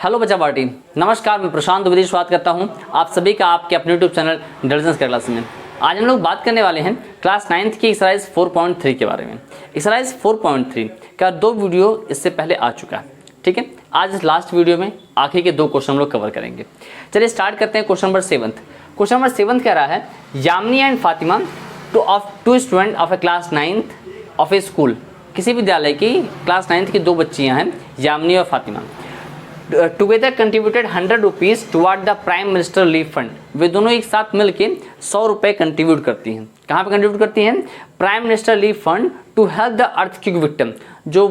Hello बच्चा party, नमस्कार। मैं प्रशांत द्विवेदी स्वागत करता हूं आप सभी का आपके अपने यूट्यूब चैनल इंटेलिजेंस का क्लास में। आज हम लोग बात करने वाले हैं क्लास 9th की एक्सरसाइज 4.3 के बारे में। एक्सरसाइज 4.3 का 2 वीडियो इससे पहले आ चुका है, ठीक है। आज इस लास्ट वीडियो में आखिर के 2 क्वेश्चन हम लोग कवर करेंगे। चलिए स्टार्ट करते हैं। Question number 7। क्वेश्चन नंबर 7 कह रहा है Yamini and Fatima two student of a class 9th of a school. किसी विद्यालय की क्लास 9th की 2 बच्चियां हैं, यामिनी और Fatima. Together contributed 100 rupees toward the prime minister relief fund. वे दोनों एक साथ मिलकर 100 रुपये कंट्रीब्यूट करती हैं। कहाँ पे कंट्रीब्यूट करती हैं? Prime minister relief fund to help the earthquake victim. जो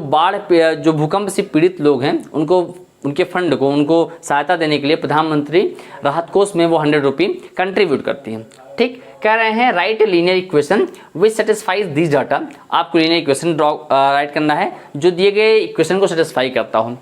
भूकंप से पीड़ित लोग हैं उनको, उनके फंड को, उनको सहायता देने के लिए प्रधानमंत्री राहत कोष में वो 100 रुपये कंट्रीब्यूट करती हैं, ठीक। कह रहे हैं right a linear equation which satisfies this data. आपको लीनियर इक्वेशन राइट करना है जो दिए गए इक्वेशन को सेटिस्फाई करता हो।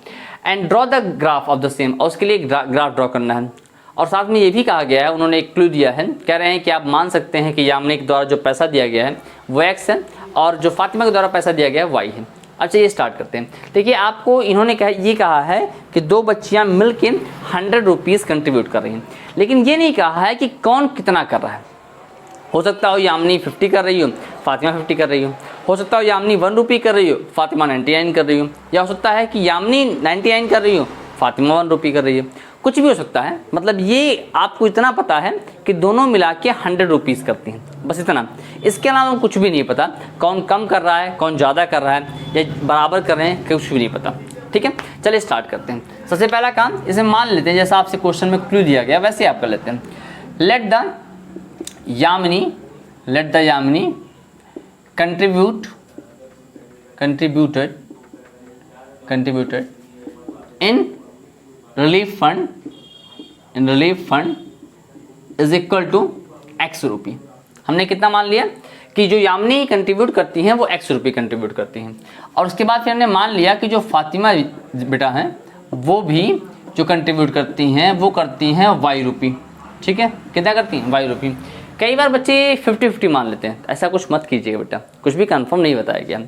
And draw the graph of the same, और उसके लिए ग्राफ ड्रॉ करना है। और साथ में ये भी कहा गया है, उन्होंने एक क्लू दिया है। कह रहे हैं कि आप मान सकते हैं कि यामिनी के द्वारा जो पैसा दिया गया है वो x है और जो फातिमा के द्वारा पैसा दिया गया है y है। अच्छा, ये स्टार्ट करते हैं। देखिए, आपको इन्होंने ये कहा है कि 2 बच्चियां मिलकर 100 रुपीज़ कंट्रीब्यूट कर रही हैं, लेकिन ये नहीं कहा है कि कौन कितना कर रहा है। हो सकता हो यामिनी 50 कर रही हो, फातिमा 50 कर रही हो सकता हो यामिनी 1 रुपये कर रही हो, फातिमा 99 कर रही हो, या हो सकता है कि यामिनी 99 कर रही हो, फातिमा 1 रुपये कर रही है। कुछ भी हो सकता है। मतलब ये आपको इतना पता है कि दोनों मिला के 100 रुपीज़ करती हैं, बस इतना। इसके अलावा कुछ भी नहीं पता, कौन कम कर रहा है, कौन ज़्यादा कर रहा है या बराबर कर रहे हैं, कुछ भी नहीं पता, ठीक है। चलिए स्टार्ट करते हैं। सबसे पहला काम, इसे मान लेते हैं जैसा आपसे क्वेश्चन में क्लू दिया गया वैसे आप कर लेते हैं। Let the Yamini contributed in relief fund is equal to x रुपये। हमने कितना मान लिया कि जो यामिनी कंट्रीब्यूट करती हैं वो x रुपये कंट्रीब्यूट करती हैं, और उसके बाद फिर हमने मान लिया कि जो फातिमा बेटा हैं वो भी जो कंट्रीब्यूट करती हैं वो करती हैं y रुपये, ठीक है। कितना करती हैं? y रुपये। कई बार बच्चे 50-50 मान लेते हैं, ऐसा कुछ मत कीजिएगा बेटा, कुछ भी कंफर्म नहीं बताया गया। अब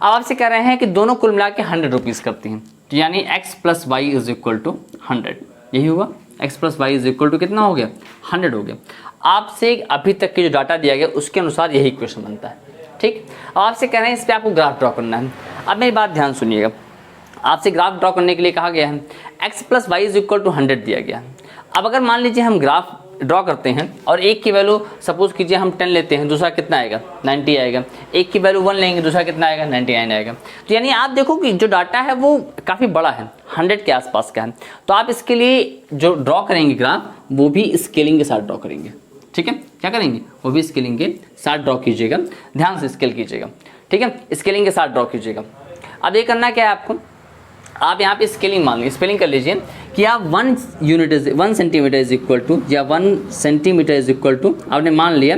आपसे कह रहे हैं कि दोनों कुल मिला के 100 रुपीज़ करती हैं, तो यानी x + y is equal to 100। यही हुआ, x + y is equal to कितना हो गया? 100 हो गया। आपसे अभी तक के जो डाटा दिया गया उसके अनुसार यही क्वेश्चन बनता है, ठीक। अब आपसे कह रहे हैं इस पर आपको ग्राफ ड्रॉ करना है। अब मेरी बात ध्यान सुनिएगा, आपसे ग्राफ ड्रॉ करने के लिए कहा गया है x + y is equal to 100 दिया गया है। अब अगर मान लीजिए हम ग्राफ ड्रॉ करते हैं और एक की वैल्यू सपोज कीजिए हम 10 लेते हैं, दूसरा कितना आएगा? 90 आएगा। एक की वैल्यू 1 लेंगे, दूसरा कितना आएगा? 99 आएगा। तो यानी आप देखो कि जो डाटा है वो काफ़ी बड़ा है, 100 के आसपास का है। तो आप इसके लिए जो ड्रॉ करेंगे ग्राफ वो भी स्केलिंग के साथ ड्रॉ करेंगे, ठीक है। क्या करेंगे? वो भी स्केलिंग के साथ ड्रॉ कीजिएगा, ध्यान से स्केल कीजिएगा, ठीक है। स्केलिंग के साथ ड्रॉ कीजिएगा। अब ये करना क्या है आपको, आप यहाँ पे स्केलिंग मान लीजिए, स्पेलिंग कर लीजिए कि आप 1 सेंटीमीटर इज इक्वल टू, या 1 सेंटीमीटर इज इक्वल टू, आपने मान लिया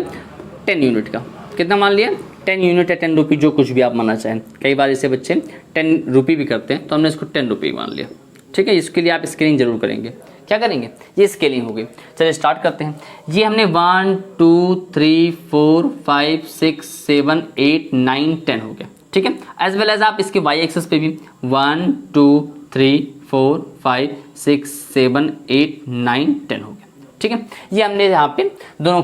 10 यूनिट का। कितना मान लिया? 10 यूनिट या 10 रुपये, जो कुछ भी आप मानना चाहें। कई बार इसे बच्चे 10 रुपये भी करते हैं, तो हमने इसको 10 रुपये मान लिया, ठीक है। इसके लिए आप स्केलिंग जरूर करेंगे। क्या करेंगे? ये स्केलिंग हो गई। चलिए स्टार्ट करते हैं। ये हमने 1 2 3 4 5 6 7 8 9 10 हो गया, ठीक है। एज वेल एज आप इसके y एक्सिस पे भी 1 2 3 4 5 6 7 8 9 10 हो गया, ठीक है। ये हमने यहाँ पे दोनों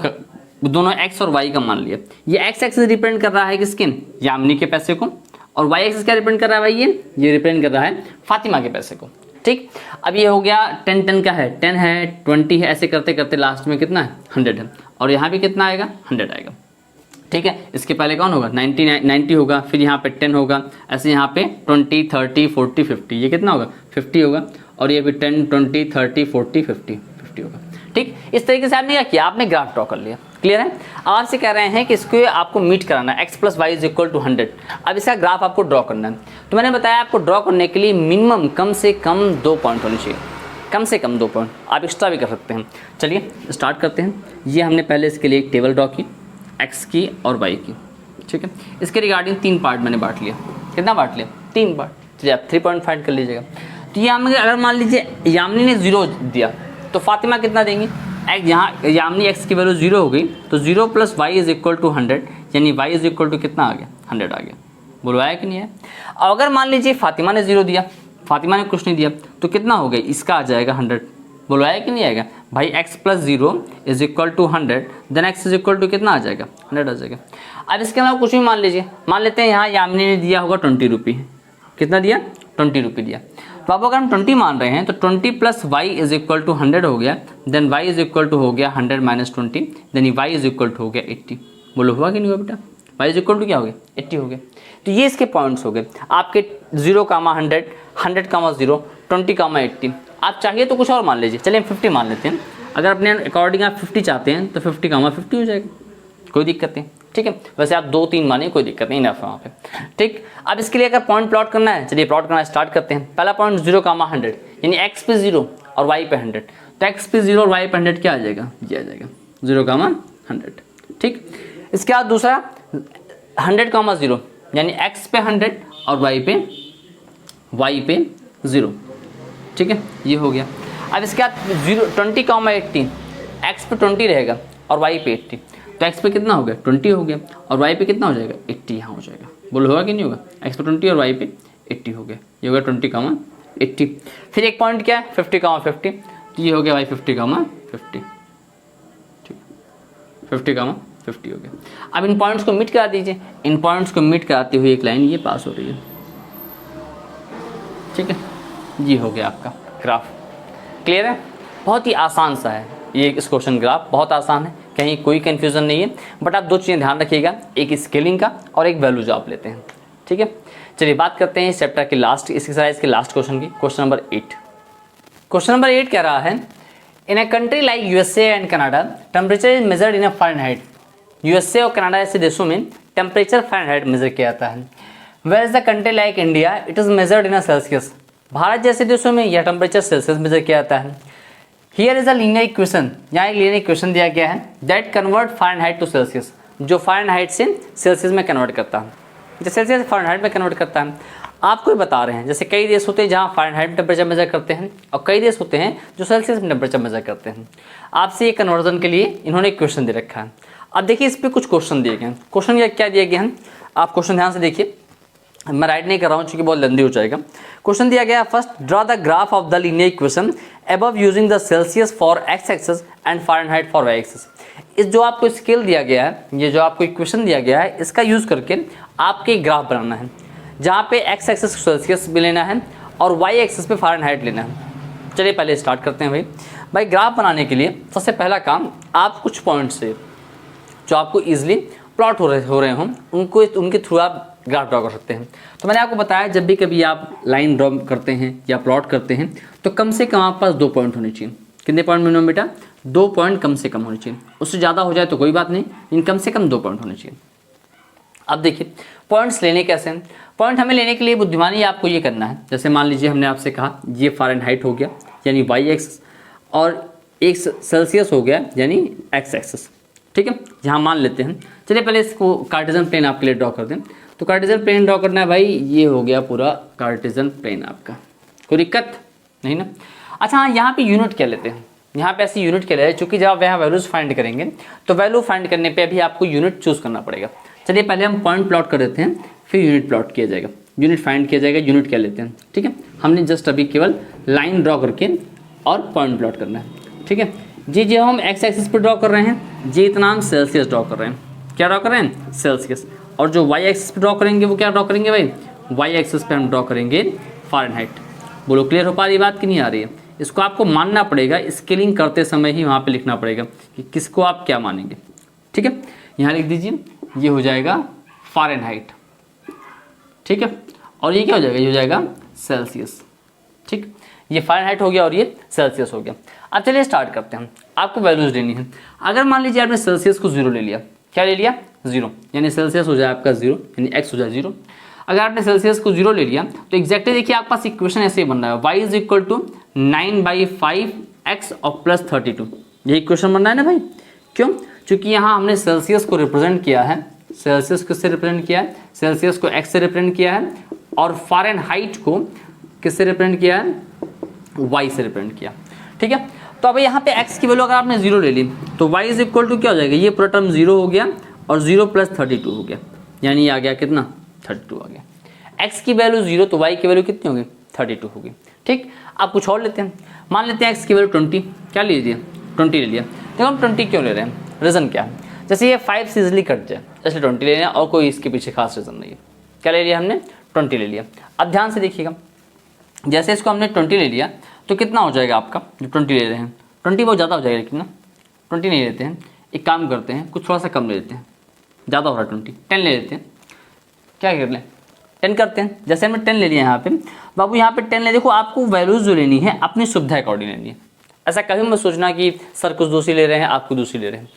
x और y का मान लिया। ये x एक्सिस रिप्रेजेंट कर रहा है किसके? यामिनी के पैसे को। और y एक्सिस क्या रिप्रेजेंट कर रहा है भाई? ये रिप्रेजेंट कर रहा है फातिमा के पैसे को, ठीक। अब ये हो गया 10 का है, 10 है, 20 है, ऐसे करते करते लास्ट में कितना है? 100 है। और यहाँ भी कितना आएगा? 100 आएगा, ठीक है। इसके पहले कौन होगा? 90 होगा, फिर यहाँ पे 10 होगा, ऐसे यहाँ पे 20 30 40 50, ये कितना होगा? 50 होगा। और ये भी 10 20 30 40 50 होगा, ठीक। इस तरीके से आपने क्या किया? आपने ग्राफ ड्रॉ कर लिया। क्लियर है? आपसे कह रहे हैं कि इसको आपको मीट कराना है, x + y is equal to 100। अब इसका ग्राफ आपको ड्रॉ करना है। तो मैंने बताया आपको ड्रॉ करने के लिए मिनिमम कम से कम 2 पॉइंट होने चाहिए, कम से कम 2 पॉइंट। आप एक्स्ट्रा भी कर सकते हैं। चलिए स्टार्ट करते हैं। ये हमने पहले इसके लिए एक टेबल ड्रॉ की, x की और y की, ठीक है। इसके रिगार्डिंग 3 पार्ट मैंने बांट लिया। कितना बांट लिया? 3 पार्ट। चलिए आप 3 पॉइंट फाइंड कर लीजिएगा। तो ये हमें अगर मान लीजिए यामिनी ने 0 दिया तो फातिमा कितना देंगी? यहाँ यामिनी x की वैल्यू 0 हो गई, तो 0 + y इज इक्वल टू 100, यानी y इज इक्वल टू कितना आ गया? 100 आ गया। बोलो आया कि नहीं है? अगर मान लीजिए फातिमा ने 0 दिया फातिमा ने कुछ नहीं दिया, तो कितना हो गया, इसका आ जाएगा 100। बोलो आया कि नहीं आएगा भाई, x plus 0 is equal to 100, then x is equal to कितना आ जाएगा, 100 आ जाएगा। अब इसके अलावा कुछ भी मान लीजिए, मान लेते हैं यहाँ यामिनी ने दिया होगा 20 रुपये, कितना दिया, 20 रुपये दिया। तो अब अगर हम 20 मान रहे हैं तो 20 plus y is equal to 100 हो गया, then y is equal to हो गया 100 minus 20, then y is equal to हो गया 80। बोलो हुआ कि नहीं हुआ बेटा, y इज इक्वल टू क्या हो गया, 80 हो गया। तो ये इसके पॉइंट्स हो गए आपके 0, 100, 100, 0, 20, 80। आप चाहिए तो कुछ और मान लीजिए, चलिए हम 50 मान लेते हैं। अगर अपने अकॉर्डिंग आप 50 चाहते हैं तो 50, 50 हो जाएगा, कोई दिक्कत नहीं, ठीक है। वैसे आप 2, 3 मानिए, कोई दिक्कत नहीं, इनफ है वहाँ पे, ठीक। अब इसके लिए अगर पॉइंट प्लॉट करना है, चलिए प्लॉट करना स्टार्ट करते हैं। पहला पॉइंट 0, 100, यानी x पे 0 और y पे 100, तो x पे 0 और y पे 100 क्या आ जाएगा, ये आ जाएगा 0, 100, ठीक। इसके बाद दूसरा 100, 0, यानी x पे 100 और y पे 0, ठीक है, ये हो गया। अब इसके बाद 20, 80, x पे 20 रहेगा और y पे 80, तो x पे कितना हो गया, 20 हो गया, और y पे कितना हो जाएगा, 80 यहाँ हो जाएगा। बोलो होगा कि नहीं होगा, x पे 20 और y पे 80 हो गया, ये हो गया 20, 80। फिर एक पॉइंट क्या है 50, 50, तो ये हो गया भाई 50, 50, ठीक, 50, 50 हो गया। अब इन पॉइंट्स को मीट करा दीजिए, इन पॉइंट्स को मीट कराते हुए एक लाइन ये पास हो रही है, ठीक है, ये हो गया आपका ग्राफ। क्लियर है, बहुत ही आसान सा है ये इस क्वेश्चन ग्राफ, बहुत आसान है, कहीं कोई कंफ्यूजन नहीं है। बट आप 2 चीज़ें ध्यान रखिएगा, एक स्केलिंग का और एक वैल्यू जो आप लेते हैं, ठीक है। चलिए बात करते हैं इस चैप्टर के लास्ट, इस एक्सरसाइज के लास्ट क्वेश्चन की, क्वेश्चन नंबर 8। क्वेश्चन नंबर 8 कह रहा है, in a country like USA and Canada temperature is measured in a Fahrenheit. USA और कनाडा ऐसे देशों में टेम्परेचर फ़ारेनहाइट मेजर किया जाता है। Where is the country like India, it is measured in a Celsius. Bharat जैसे देशों में यह टेम्परेचर सेल्सियस मेजर किया जाता है। Here is a linear equation, यहाँ एक लीनियर इक्वेशन दिया गया है, that convert Fahrenheit to Celsius, जो फ़ारेनहाइट से सेल्सियस में कन्वर्ट करता है, जो सेल्सियस से फ़ारेनहाइट में कन्वर्ट करता है। आपको बता रहे हैं जैसे कई देश होते हैं जहाँ फ़ारेनहाइट में टेम्परेचर मेजर करते हैं, और कई देश होते हैं जो सेल्सियस में टेम्परेचर मेजर करते हैं। आपसे ये कन्वर्जन के लिए इन्होंने एक क्वेश्चन दे रखा है। अब देखिए इस पर कुछ क्वेश्चन दिए गए हैं। क्वेश्चन क्या दिए गए हैं, आप क्वेश्चन ध्यान से देखिए, मैं राइट नहीं कर रहा हूँ क्योंकि बहुत लंबी हो जाएगा। क्वेश्चन दिया गया, first draw the graph of the linear equation above using the Celsius for x axis and Fahrenheit for y axis. इस जो आपको स्केल दिया गया है, ये जो आपको इक्वेशन दिया गया है, इसका यूज़ करके आपके ग्राफ बनाना है, जहाँ पे एक्स एक्सिस सेल्सियस भी लेना है और वाई एक्सिस पे फ़ारेनहाइट लेना है। चलिए पहले स्टार्ट करते हैं भाई ग्राफ बनाने के लिए सबसे पहला काम, आप कुछ पॉइंट से जो आपको ईजिली प्लॉट हो रहे हों उनके थ्रू आप ग्राफ ड्रॉ कर सकते हैं। तो मैंने आपको बताया जब भी कभी आप लाइन ड्रॉ करते हैं या प्लॉट करते हैं तो कम से कम आपके पास 2 पॉइंट होने चाहिए। कितने पॉइंट मिनिमम बेटा, 2 पॉइंट कम से कम होने चाहिए। उससे ज़्यादा हो जाए तो कोई बात नहीं, लेकिन कम से कम 2 पॉइंट होने चाहिए। अब देखिए पॉइंट्स लेने कैसे हैं। पॉइंट हमें लेने के लिए बुद्धिमानी आपको ये करना है, जैसे मान लीजिए हमने आपसे कहा ये फ़ारेनहाइट हो गया यानी वाई एक्सिस, और एक सेल्सियस हो गया यानी एक्स एक्सिस, ठीक है। यहाँ मान लेते हैं, चलिए पहले इसको कार्टेशियन प्लेन आपके लिए ड्रॉ कर दें। तो कार्टेशियन प्लेन ड्रॉ करना है भाई, ये हो गया पूरा कार्टेशियन प्लेन आपका, कोई दिक्कत नहीं ना। अच्छा हाँ, यहाँ पे यूनिट क्या लेते हैं, यहाँ पे ऐसी यूनिट क्या ले रहे हैं, चूँकि जब आप यहाँ वैल्यूज फाइंड करेंगे तो वैल्यू फाइंड करने पे भी आपको यूनिट चूज़ करना पड़ेगा। चलिए पहले हम पॉइंट प्लॉट कर देते हैं, फिर यूनिट प्लॉट किया जाएगा, यूनिट फाइंड किया जाएगा। यूनिट क्या लेते हैं, ठीक है। हमने जस्ट अभी केवल लाइन ड्रॉ करके और पॉइंट प्लॉट करना है, ठीक है जी। जो हम एक्स एक्सिस पर ड्रॉ कर रहे हैं जी, इतना हम सेल्सियस ड्रॉ कर रहे हैं, क्या ड्रॉ कर रहे हैं, सेल्सियस। और जो वाई एक्सिस पे ड्रॉ करेंगे वो क्या ड्रॉ करेंगे भाई, वाई एक्सिस पे हम ड्रॉ करेंगे फ़ारेनहाइट। बोलो क्लियर हो पा रही बात कि नहीं आ रही है। इसको आपको मानना पड़ेगा, स्केलिंग करते समय ही वहाँ पे लिखना पड़ेगा कि किसको आप क्या मानेंगे, ठीक है। यहाँ लिख दीजिए, ये हो जाएगा फ़ारेनहाइट, ठीक है, और ये क्या हो जाएगा, ये हो जाएगा सेल्सियस, ठीक। ये फ़ारेनहाइट हो गया और ये सेल्सियस हो गया। अब चलिए स्टार्ट करते हैं, आपको वैल्यूज लेनी है। अगर मान लीजिए आपने सेल्सियस को 0 ले लिया, क्या ले लिया 0, यानी सेल्सियस हो जाए आपका 0, यानी x हो जाए 0। अगर आपने सेल्सियस को 0 ले लिया तो एग्जैक्टली देखिए आपके पास इक्वेशन ऐसे ही बन रहा है, y is equal to 9/5x और प्लस 32। ये इक्वेशन बन रहा है ना भाई, क्यों, क्योंकि यहाँ हमने सेल्सियस को रिप्रेजेंट किया है, सेल्सियस किससे रिप्रेजेंट किया है, सेल्सियस को x से रिप्रेजेंट किया है, और फ़ारेनहाइट को किससे रिप्रेजेंट किया है, y से रिप्रेजेंट किया, ठीक है। तो अब यहाँ पे x की वैल्यू अगर आपने 0 ले ली तो y इज इक्वल टू क्या हो जाएगा, ये पूरा टर्म 0 हो गया और 0 प्लस 32 हो गया, यानी ये आ गया कितना 32 आ गया। x की वैल्यू 0 तो y की वैल्यू कितनी होगी 32 होगी। ठीक, आप कुछ और लेते हैं, मान लेते हैं x की वैल्यू 20, क्या लीजिए 20 ले लिया। देखो हम 20 क्यों ले रहे हैं, रीज़न क्या है, जैसे ये 5 से इजिली कट जाए इसलिए 20 ले लें, और कोई इसके पीछे खास रीज़न नहीं है। क्या ले लिया हमने, 20 ले लिया। अब ध्यान से देखिएगा, जैसे इसको हमने 20 ले लिया तो कितना हो जाएगा आपका, जो 20 ले रहे हैं 20 बहुत ज़्यादा हो जाएगा, लेकिन ना 20 नहीं लेते हैं, एक काम करते हैं कुछ थोड़ा सा कम ले लेते हैं, ज़्यादा हो रहा है 20, 10 ले लेते हैं। क्या कर लें, 10 करते हैं। जैसे हमने 10 ले लिया यहाँ पे बाबू, यहाँ पे 10 ले, देखो आपको वैल्यूज़ जो लेनी है अपनी सुविधा अकॉर्डिंग लेनी है। ऐसा कभी मत सोचना कि सर कुछ दूसरी ले रहे हैं आप कुछ दूसरी ले रहे हैं,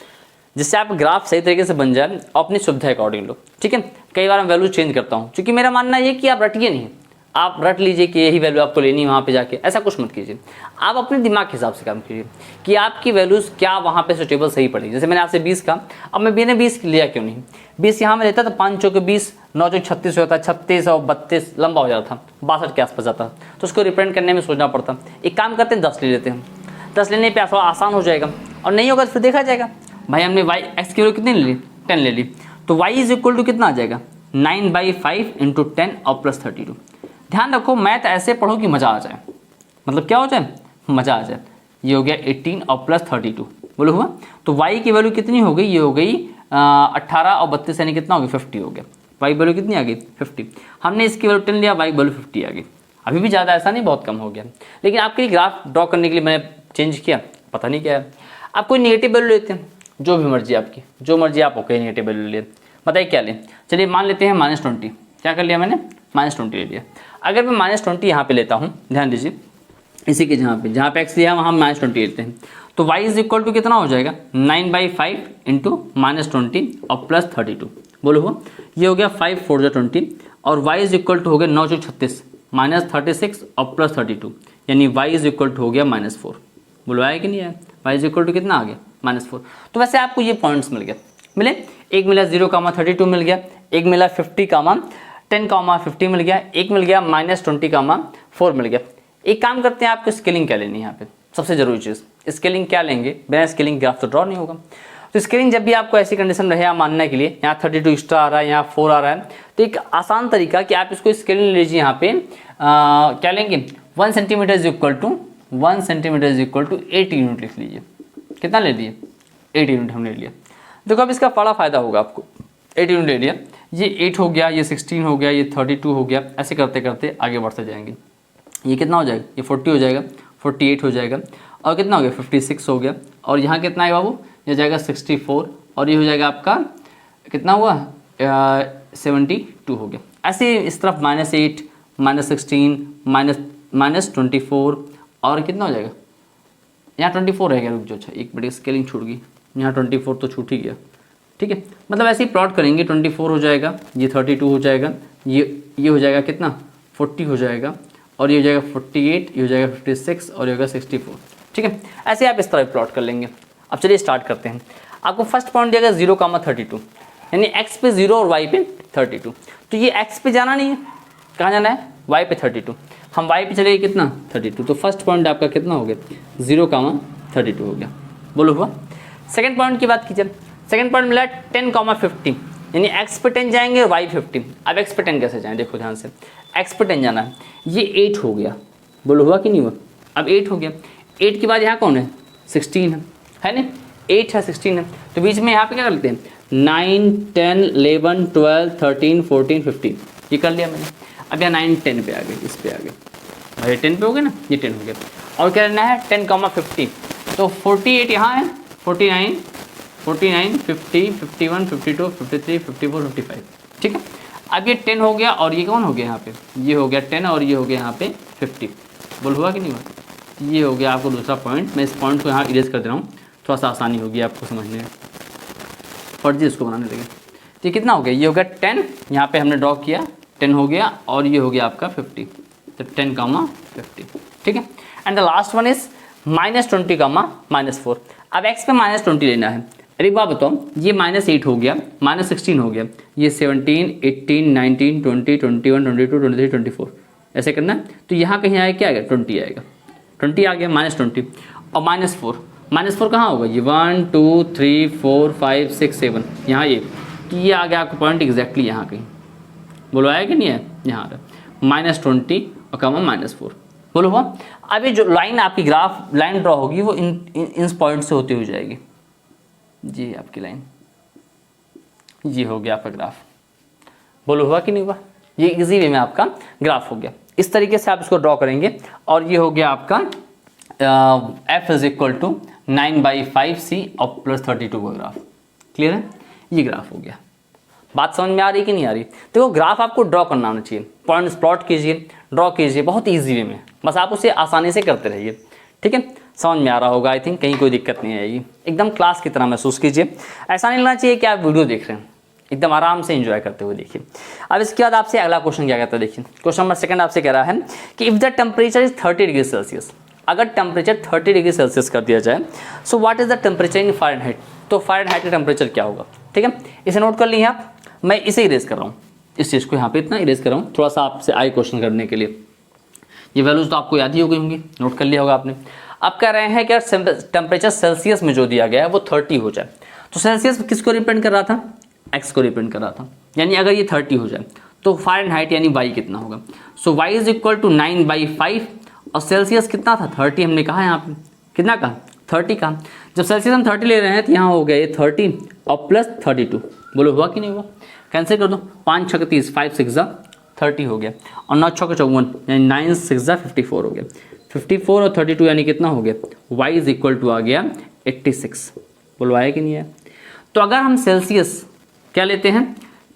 जिससे आप ग्राफ सही तरीके से बन जाए और अपनी सुविधा अकॉर्डिंग लो। ठीक है, कई बार मैं वैल्यू चेंज करता हूँ, क्योंकि मेरा मानना ये कि आप रटिए नहीं, आप रट लीजिए कि यही वैल्यू आपको लेनी है वहाँ पे जाके, ऐसा कुछ मत कीजिए। आप अपने दिमाग के हिसाब से काम कीजिए कि आपकी वैल्यूज़ क्या वहाँ पे सुटेबल सही पड़ेगी। जैसे मैंने आपसे 20 का, अब मैं मैंने 20 लिया क्यों नहीं, 20 यहाँ में लेता तो 5 चौके 20, 9 चौके 36 होता, 36 और 32 लंबा हो जाता था, 62 के आसपास जाता, तो उसको रिप्रेजेंट करने में सोचना पड़ता। एक काम करते हैं 10 ले लेते हैं, 10 लेने पर थोड़ा आसान हो जाएगा, और नहीं होगा तो फिर देखा जाएगा। भाई हमने x की वैल्यू कितनी ले ली, 10 ले ली, तो y इज इक्वल टू कितना आ जाएगा 9/5 × 10 और प्लस 32। ध्यान रखो मैथ ऐसे पढ़ो कि मज़ा आ जाए, मतलब क्या हो जाए, मज़ा आ जाए। ये हो गया 18 और प्लस 32, बोलो हुआ। तो y की वैल्यू कितनी हो गई, ये हो गई 18 और 32 यानी कितना हो गया 50 हो गया। y वैल्यू कितनी आ गई 50, हमने इसकी वैल्यू 10 लिया, y वैल्यू 50 आ गई। अभी भी ज़्यादा ऐसा नहीं, बहुत कम हो गया, लेकिन आपके लिए ग्राफ ड्रॉ करने के लिए मैंने चेंज किया, पता नहीं क्या है। आप कोई नेगेटिव वैल्यू लेते हैं, जो भी मर्जी आपकी, जो मर्जी आप ओके नेगेटिव वैल्यू ले, बताइए क्या लें। चलिए मान लेते हैं -20, क्या कर लिया मैंने, -20 ले लिया। अगर मैं -20 यहाँ पे लेता हूँ, ध्यान दीजिए इसी के जहाँ पे x लिया वहाँ -20 लेते हैं, तो y इज इक्वल टू कितना हो जाएगा 9/5 × -20 और प्लस 32, बोलो हो। ये हो गया 5 4 20, और y इज इक्वल टू हो गया 9 36 -36 और प्लस 32, यानी y इज इक्वल टू हो गया -4। बोलो आया कि नहीं आया, y इज इक्वल टू कितना आ गया -4। तो वैसे आपको ये पॉइंट्स मिल गए, मिले, एक मिला 0,32 मिल गया, एक मिला 10,50 मिल गया, एक मिल गया -20,4 मिल गया। एक काम करते हैं, आपको स्केलिंग क्या लेनी है यहाँ पे, सबसे जरूरी चीज़ स्केलिंग क्या लेंगे, बिना स्केलिंग ग्राफ तो ड्रॉ नहीं होगा। तो स्केलिंग जब भी आपको ऐसी कंडीशन रहे आप मानने के लिए, यहाँ 32 एक्स्ट्रा आ रहा है, यहाँ 4 आ रहा है, तो एक आसान तरीका कि आप इसको स्केलिंग लीजिए। यहाँ पे क्या लेंगे, 1 centimetre is equal to 8 unit लिख लीजिए। कितना ले लिए 8 यूनिट हमने लिया। देखो अब इसका बड़ा फायदा होगा आपको, 8 यूनिट ले लिया, ये 8 हो गया, ये 16 हो गया, ये 32 हो गया, ऐसे करते करते आगे बढ़ते जाएंगे। ये कितना हो जाएगा, ये 40 हो जाएगा, 48 हो जाएगा, और कितना हो गया 56 हो गया, और यहाँ कितना है बाबू, ये जाएगा 64, और ये हो जाएगा आपका कितना हुआ 72 हो गया। ऐसे इस तरफ -8 -16 -24, और कितना हो जाएगा, यहाँ 24 रहेगा, रुक जो, अच्छा एक बड़ी स्केलिंग छूट गई, यहाँ 24 तो छूट ही गया। ठीक है, मतलब ऐसे ही प्लॉट करेंगे, 24 हो जाएगा, ये 32 हो जाएगा, ये हो जाएगा कितना 40 हो जाएगा, और ये हो जाएगा 48, ये हो जाएगा 56, और ये होगा 64। ठीक है, ऐसे आप इस तरह प्लॉट कर लेंगे। अब चलिए स्टार्ट करते हैं। आपको फर्स्ट पॉइंट दिया गया 0,32, यानी x पे 0 और y पे 32। तो ये x पे जाना नहीं है, कहाँ जाना है, y पे 32, हम y पे चले कितना 32, तो फर्स्ट पॉइंट आपका कितना हो गया 0,32 हो गया, बोलो हुआ। सेकंड पॉइंट की बात कीजिए, सेकंड पॉइंट मिला 10,50, यानी x पे 10 जाएंगे और y 50। अब x पे 10 कैसे जाएं, देखो ध्यान से, x पे 10 जाना है, ये 8 हो गया, बोलो हुआ कि नहीं हुआ। अब 8 हो गया, 8 के बाद यहाँ कौन है 16 है ना, 8 है 16 है, तो बीच में यहाँ पे क्या कर लेते हैं 9 10 11 12 13 14 15, ये कर लिया मैंने। अब यहाँ 9 10 पे आ गए, इस पे आ गए, भाई 10 पे हो गया ना, ये 10 हो गया, और क्या करना है 10,50, तो 48 यहाँ है, 49 50 51 52 53 54 55। ठीक है, अब ये 10 हो गया, और ये कौन हो गया यहाँ पे, ये हो गया 10, और ये हो गया यहाँ पे 50, बोल हुआ कि नहीं हुआ। ये हो गया आपको दूसरा पॉइंट। मैं इस पॉइंट को यहाँ इरेज कर दे रहा हूँ, थोड़ा सा आसानी होगी आपको समझने में, फर्जी इसको बनाने लगे। तो ये कितना हो गया, ये हो गया 10, यहाँ पे हमने ड्रॉ किया 10 हो गया, और ये हो गया आपका 50, तो 10,50। ठीक है, and the last one is -20, -4। अब x पे -20 लेना है। अरे बात बताओ, ये -8 हो गया, -16 हो गया, ये 17 18 19 20 21 22 23 24, ऐसे करना है। तो यहाँ कहीं आएगा, क्या आएगा 20 आएगा, 20 आ गया -20, और -4 कहाँ होगा, ये 1 2 3 4 5 6 7, यहाँ ये, कि ये आ गया आपको पॉइंट एग्जैक्टली यहाँ कहीं, बोलो आया कि नहीं है, यहाँ आ रहा -20, और कॉमा -4। बोलो हुआ। अब ये जो लाइन आपकी ग्राफ लाइन ड्रॉ होगी वो इन पॉइंट से होती हुई जाएगी। जी आपकी लाइन, ये हो गया आपका ग्राफ। बोलो हुआ कि नहीं हुआ? ये इजी वे में आपका ग्राफ हो गया। इस तरीके से आप इसको ड्रॉ करेंगे और ये हो गया आपका f is equal to 9/5c और +32 का ग्राफ। क्लियर है? ये ग्राफ हो गया। बात समझ में आ रही कि नहीं आ रही? देखो ग्राफ आपको ड्रॉ करना आना चाहिए, पॉइंट्स प्लॉट कीजिए, ड्रॉ कीजिए, बहुत ईजी वे में, बस आप उसे आसानी से करते रहिए। ठीक है, समझ में आ रहा होगा आई थिंक, कहीं कोई दिक्कत नहीं आएगी। एकदम क्लास की तरह महसूस कीजिए, ऐसा नहीं लगना चाहिए कि आप वीडियो देख रहे हैं, एकदम आराम से एंजॉय करते हुए देखिए। अब इसके बाद आपसे अगला क्वेश्चन क्या कहता है, देखिए क्वेश्चन नंबर 2 आपसे कह रहा है कि if the temperature is 30 degree Celsius, अगर टेम्परेचर 30 डिग्री सेल्सियस कर दिया जाए, so what is the temperature in Fahrenheit, तो फ़ारेनहाइट का टेम्परेचर क्या होगा। ठीक है, इसे नोट कर लिए आप, मैं इसे इरेज कर रहा हूँ, इस चीज़ को यहाँ पे इतना इरेज कर रहा हूँ थोड़ा सा आपसे आई क्वेश्चन करने के लिए। ये वैल्यूज तो आपको याद ही हो गई होंगी, नोट कर लिया होगा आपने। अब कह रहे हैं कि टेम्परेचर सेल्सियस में जो दिया गया है वो 30 हो जाए, तो सेल्सियस किसको रिप्रेजेंट कर रहा था, एक्स को रिप्रेजेंट कर रहा था, यानी अगर ये 30 हो जाए तो फ़ारेनहाइट यानी वाई कितना होगा। सो वाई इज इक्वल टू 9/5 और सेल्सियस कितना था 30, हमने कहा यहाँ पे कितना कहा 30 का। जब सेल्सियस हम 30 ले रहे हैं तो यहाँ हो गया ये 30 और +32। बोलो हुआ कि नहीं हुआ? कैंसिल कर दो, 5 6 30, 5 6 30 हो गया और 9 6 54 यानी 9 6 54 हो गया। 54 और 32 यानी कितना हो गया, y इज इक्वल टू आ गया 86। बोलो आया कि नहीं आया? तो अगर हम सेल्सियस क्या लेते हैं,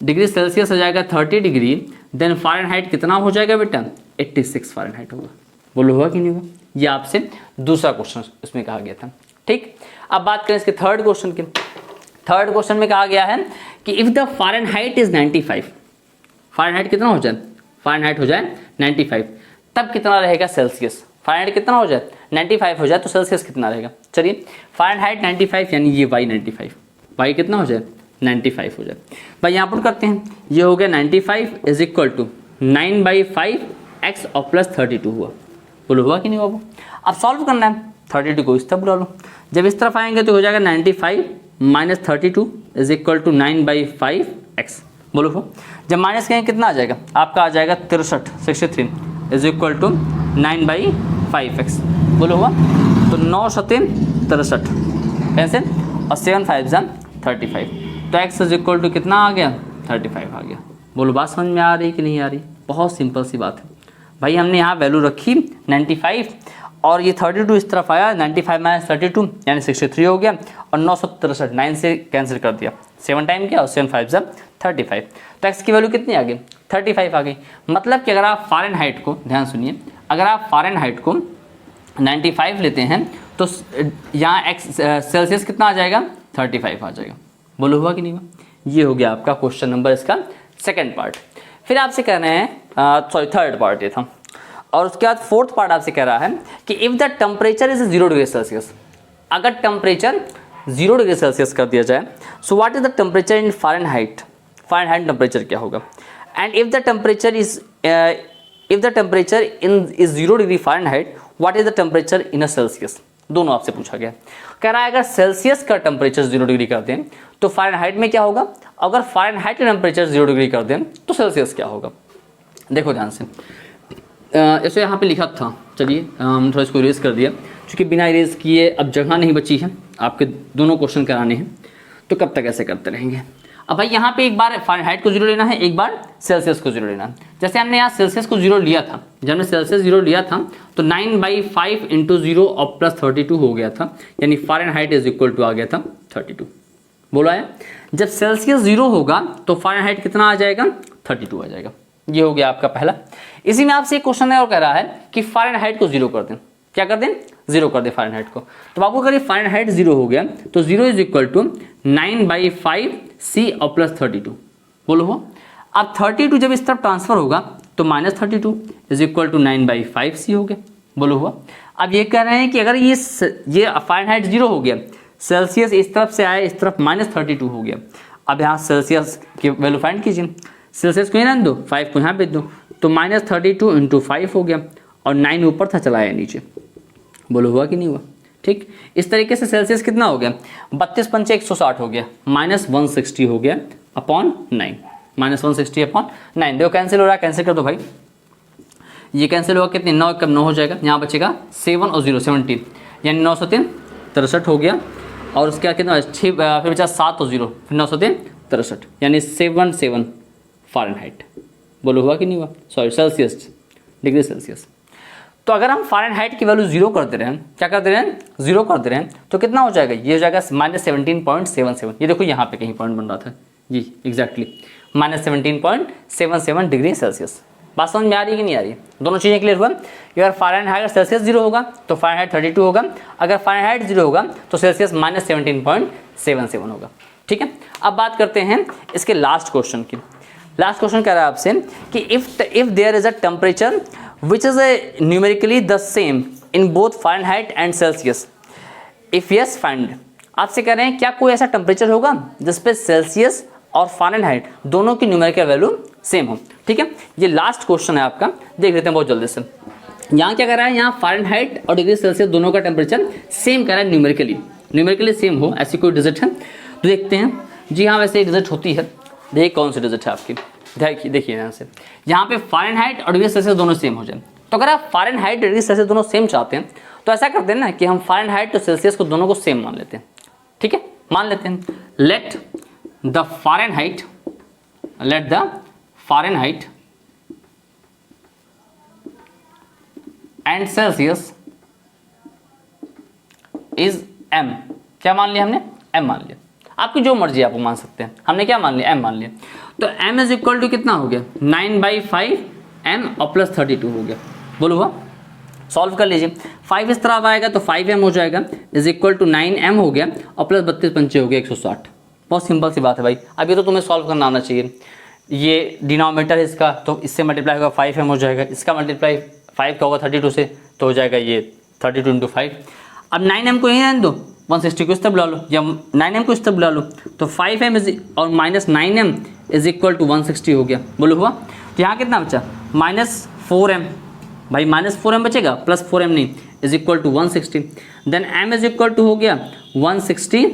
डिग्री सेल्सियस हो जाएगा 30 डिग्री, देन फ़ारेनहाइट कितना हो जाएगा बेटा 86 फ़ारेनहाइट होगा। बोलो हुआ कि नहीं हुआ? ये आपसे दूसरा क्वेश्चन इसमें कहा गया था। ठीक, अब बात करें इसके थर्ड क्वेश्चन की। थर्ड क्वेश्चन में कहा गया है कि if the Fahrenheit is 95, Fahrenheit कितना हो जाए, फ़ारेनहाइट हो जाए 95, तब कितना रहेगा सेल्सियस। फ़ारेनहाइट कितना हो जाए 95 हो जाए तो सेल्सियस कितना रहेगा। चलिए फ़ारेनहाइट 95 यानी ये y 95, y कितना हो जाए 95 हो जाए। भाई यहाँ पर करते हैं, ये हो गया 95 इज इक्वल टू 9/5 x और +32 हुआ। बोलो हुआ कि नहीं हुआ? अब सॉल्व करना है, 32 को इस तरफ बुला लो, जब इस तरफ आएंगे तो हो जाएगा 95 - 32 इज इक्वल टू 9/5 x। बोलो हो, जब माइनस कहेंगे कितना आ जाएगा आपका, आ जाएगा 63 इज इक्वल टू 9/5 x। बोलो हुआ, तो 9 7 63 कैसे और 7 5 35, तो x इज इक्वल टू कितना आ गया 35 आ गया। बोलो बात समझ में आ रही कि नहीं आ रही? बहुत सिंपल सी बात है भाई, हमने यहाँ वैल्यू रखी 95 और ये 32 इस तरफ आया, 95 - 32 यानी 63 हो गया और 963 9 से कैंसिल कर दिया, 7 टाइम किया और 7 5 35, तो x की वैल्यू कितनी आ गई 35 आ गई। मतलब कि अगर आप फ़ारेनहाइट को, ध्यान सुनिए, अगर आप फ़ारेनहाइट को 95 लेते हैं तो यहाँ x सेल्सियस कितना आ जाएगा 35 आ जाएगा। बोलो हुआ कि नहीं हुआ? ये हो गया आपका क्वेश्चन नंबर इसका सेकंड पार्ट। फिर आपसे कह रहे हैं सॉरी थर्ड पार्ट ये था, और उसके बाद फोर्थ पार्ट आपसे कह रहा है कि if the temperature is 0 degree Celsius, अगर टेम्परेचर 0 डिग्री सेल्सियस कर दिया जाए, so what is the temperature in Fahrenheit, Fahrenheit temperature क्या होगा। And if the temperature is 0 degree Fahrenheit, what is the temperature in a Celsius. दोनों आपसे पूछा गया। कह रहा है अगर सेल्सियस का टेम्परेचर 0 डिग्री कर दें तो फ़ारेनहाइट में क्या होगा, अगर फ़ारेनहाइट का टेम्परेचर 0 डिग्री कर दें तो सेल्सियस क्या होगा। देखो ध्यान से, ऐसे यहाँ पे लिखा था, चलिए हम थोड़ा इसको इरेज कर दिया, क्योंकि बिना इरेज किए अब जगह नहीं बची है, आपके दोनों क्वेश्चन कराने हैं, तो कब तक ऐसे करते रहेंगे। अब भाई यहाँ पे एक बार फ़ारेनहाइट को 0 लेना है, एक बार सेल्सियस को 0 लेना है। जैसे हमने यहाँ सेल्सियस को 0 लिया था, जब हमने सेल्सियस 0 लिया था तो 9/5 × 0 और +32 हो गया था, यानी फ़ारेनहाइट इज इक्वल टू आ गया था 32। बोला है, जब सेल्सियस 0 होगा तो फ़ारेनहाइट कितना आ जाएगा 32 आ जाएगा। ये हो गया आपका पहला। इसी में आपसे एक क्वेश्चन है और कह रहा है कि फ़ारेनहाइट को 0 कर दें, क्या कर दें 0 कर दें फ़ारेनहाइट को। तो आपको अगर ये फ़ारेनहाइट 0 हो गया तो 0 इज इक्वल टू 9/5 C और +32। बोलो हो, अब 32 जब इस तरफ ट्रांसफर होगा तो -32 इज इक्वल टू 9/5 C हो गया। बोलो हुआ। अब ये कह रहे हैं कि अगर ये फ़ारेनहाइट 0 हो गया, सेल्सियस इस तरफ से आया, इस तरफ -32 हो गया। अब यहाँ सेल्सियस की वैल्यू फाइंड कीजिए, सेल्सियस को यहाँ रख दो, 5 को यहाँ भेज दो, तो -32 × 5 हो गया और 9 ऊपर था, चला आया नीचे। बोलो हुआ कि नहीं हुआ? ठीक, इस तरीके से सेल्सियस कितना हो गया 32 पंचे 160 हो गया, -160 हो गया अपॉन 9, -160 अपॉन 9। देखो कैंसिल हो रहा है, कैंसिल कर दो भाई। ये कैंसिल होगा, कितने 9 कम 9 हो जाएगा, यहाँ बचेगा 7 और 0 17, यानी 9 3 63 हो गया। और उसके बाद कितना 6 फिर बचा 7 और 0 फिर 9 3 63, यानी 77 फ़ारेनहाइट। बोलो हुआ कि नहीं हुआ, सॉरी सेल्सियस, डिग्री सेल्सियस। तो अगर हम फ़ारेनहाइट की वैल्यू 0 कर दे रहे हैं, क्या कर दे रहे हैं 0 कर दे रहे हैं, तो कितना हो जाएगा, ये हो जाएगा -17.77। ये देखो यहाँ पे कहीं पॉइंट बन रहा था जी, एग्जैक्टली -17.77 डिग्री सेल्सियस। बात समझ में आ रही है कि नहीं आ रही है, दोनों चीज़ें क्लियर हुआ। अगर फ़ारेनहाइट अगर सेल्सियस 0 होगा तो फ़ारेनहाइट 32 होगा, अगर फ़ारेनहाइट 0 होगा तो सेल्सियस -17.77 होगा। ठीक है, अब बात करते हैं इसके लास्ट क्वेश्चन की। लास्ट क्वेश्चन कह रहा है आपसे कि if there is a temperature which is numerically the same in both Fahrenheit and Celsius, if yes find. आपसे कह रहे हैं क्या कोई ऐसा टेम्परेचर होगा जिसपे सेल्सियस और फ़ारेनहाइट दोनों की न्यूमेरिकल वैल्यू सेम हो। ठीक है, ये लास्ट क्वेश्चन है आपका, देख लेते हैं बहुत जल्दी से। यहाँ क्या कर रहा है, यहाँ फ़ारेनहाइट और डिग्री सेल्सियस दोनों का टेम्परेचर सेम कह रहा है, न्यूमेरिकली सेम हो, ऐसी कोई डिजिट है तो देखते हैं। जी हाँ, वैसे एक डिजिट होती है, देखिए कौन सी डिजिट है आपकी, देखिए यहाँ से, यहाँ पे फ़ारेनहाइट और डिग्री सेल्सियस दोनों सेम हो जाए। तो अगर आप फ़ारेनहाइट डिग्री सेल्सियस दोनों सेम चाहते हैं तो ऐसा करते हैं ना कि हम फ़ारेनहाइट और सेल्सियस को दोनों को सेम मान लेते हैं। ठीक है, मान लेते हैं, let the Fahrenheit and Celsius is m। क्या मान लिया हमने, m मान लिया, आपकी जो मर्जी आप मान सकते हैं, हमने क्या मान लिया, m मान लिया। तो m इज इक्वल टू कितना हो गया 9/5 m और प्लस 32 हो गया। बोलो हुआ, सॉल्व कर लीजिए। 5 इस तरफ आएगा तो 5m हो जाएगा, इज इक्वल टू 9m हो गया और प्लस 32 पंचे हो गया 160। बहुत सिंपल सी बात है भाई, अभी तो तुम्हें सॉल्व करना आना चाहिए। ये डिनोमिनेटर है इसका, तो इससे मल्टीप्लाई होगा 5m हो जाएगा, इसका मल्टीप्लाई 5 का होगा 32 से, तो हो जाएगा ये 32 × 5। अब 9m को यहीं रहने दो, 160 को इस तरफ बुला लो, या 9m को इस तरफ बुला लो, तो 5m और -9m इज इक्वल टू 160 हो गया। बोलो हुआ, तो यहाँ कितना बचा -4m, भाई -4m बचेगा, प्लस 4m नहीं, is equal to 160। Then m is equal to हो गया 160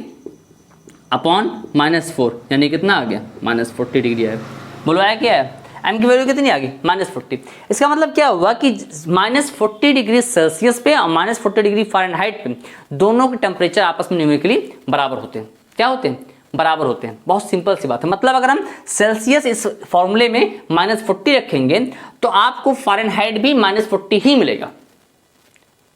अपॉन -4, यानी कितना आ गया -40 डिग्री आया। बोलो आया क्या है, m की वैल्यू कितनी आ गई -40। इसका मतलब क्या हुआ कि -40 डिग्री सेल्सियस पे और -40 डिग्री फ़ारेनहाइट पे दोनों के टेम्परेचर आपस में न्यूमेरिकली बराबर होते हैं। क्या होते हैं, बराबर होते हैं। बहुत सिंपल सी बात है, मतलब अगर हम सेल्सियस इस फॉर्मूले में -40 रखेंगे तो आपको फ़ारेनहाइट भी -40 ही मिलेगा।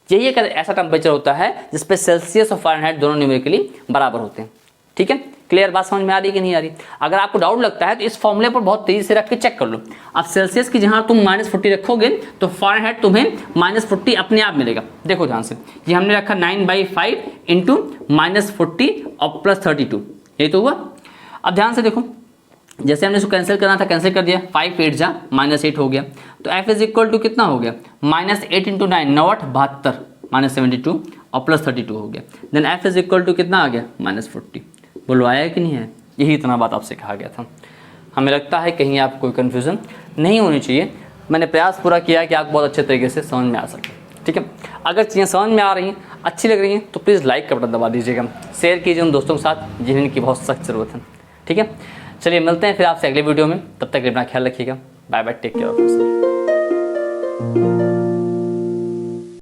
यही एक ऐसा टेम्परेचर होता है जिसपे सेल्सियस और फ़ारेनहाइट दोनों न्यूमेरिकली बराबर होते हैं। ठीक है, क्लियर बात समझ में आ रही कि नहीं आ रही। अगर आपको डाउट लगता है तो इस फॉर्मूले पर बहुत तेजी से रख के चेक कर लो। अब सेल्सियस की जहां तुम -40 रखोगे तो फ़ारेनहाइट तुम्हें -40 अपने आप मिलेगा। देखो ध्यान से, ये हमने रखा 9/5 इंटू -40 और प्लस 32, यही तो हुआ। अब ध्यान से देखो, जैसे हमने इसको कैंसिल करना था, कैंसिल कर दिया, 5 8 जा -8 हो गया। तो f इज इक्वल टू कितना हो गया -8 × 9 9 8 72 -72 और प्लस 32 हो गया। Then f is equal to कितना आ गया -40। बोलो आया कि नहीं है, यही इतना बात आपसे कहा गया था। हमें लगता है कहीं आपको कोई कन्फ्यूज़न नहीं होनी चाहिए। मैंने प्रयास पूरा किया कि आपको बहुत अच्छे तरीके से समझ में आ सके। ठीक है, अगर चीज़ें समझ में आ रही हैं, अच्छी लग रही हैं, तो प्लीज़ लाइक का बटन दबा दीजिएगा, शेयर कीजिए उन दोस्तों के साथ जिन्हें की बहुत सख्त ज़रूरत है। ठीक है, चलिए मिलते हैं फिर आपसे अगले वीडियो में, तब तक अपना ख्याल रखिएगा। Bye bye, take care of yourself.